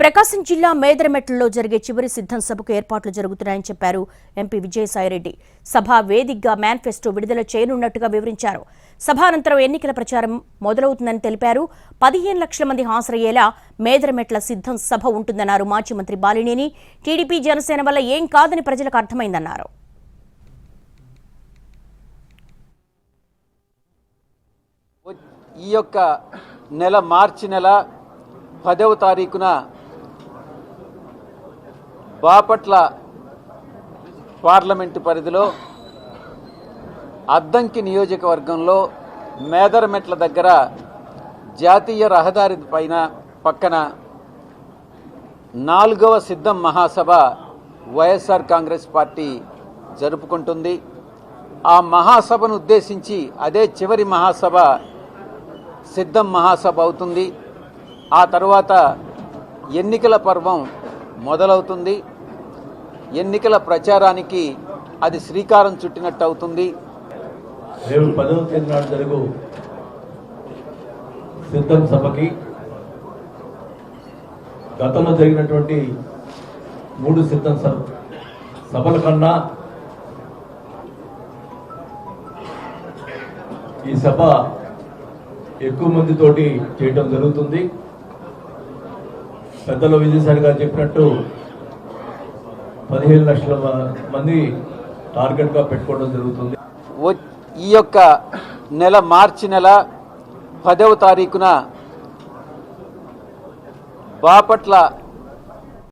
ప్రకాశం జిల్లా మేదరమెట్లలో జరిగే చివరి సిద్ధం సభకు ఏర్పాట్లు జరుగుతున్నాయని చెప్పారు ఎంపీ విజయసాయిరెడ్డి. సభ వేదికగా మేనిఫెస్టో విడుదల చేయనున్నట్టుగా వివరించారు. సభానంతరం ఎన్నికల ప్రచారం మొదలవుతుందని తెలిపారు. 15 లక్షల మంది హాజరయ్యేలా మేదరమెట్ల సిద్ధం సభ ఉంటుందన్నారు మాజీ మంత్రి బాలినేని. టీడీపీ జనసేన వల్ల ఏం కాదని ప్రజలకు అర్థమైందన్నారు. ఈ యొక్క నెల మార్చి నెల 10వ తారీఖున బాపట్ల పార్లమెంటు పరిధిలో అద్దంకి నియోజకవర్గంలో మేదరమెట్ల దగ్గర జాతీయ రహదారి పక్కన 4వ సిద్ధం మహాసభ వైఎస్ఆర్ కాంగ్రెస్ పార్టీ జరుపుకుంటుంది. ఆ మహాసభను ఉద్దేశించి అదే చివరి మహాసభ సిద్ధం మహాసభ అవుతుంది. ఆ తర్వాత ఎన్నికల పర్వం మొదలవుతుంది. ఎన్నికల ప్రచారానికి అది శ్రీకారం చుట్టినట్టు అవుతుంది. రేపు 10వ తేదీ నాడు జరుగు సిద్ధం సభకి గతంలో జరిగినటువంటి 3 సిద్ధం సభల కన్నా ఈ సభ ఎక్కువ మందితోటి చేయడం జరుగుతుంది. పెద్దలు విజయసాయి గారు చెప్పినట్టు 15 లక్షల మంది టార్గెట్గా పెట్టుకోవడం జరుగుతుంది. ఈ యొక్క నెల మార్చి నెల 10వ తారీఖున బాపట్ల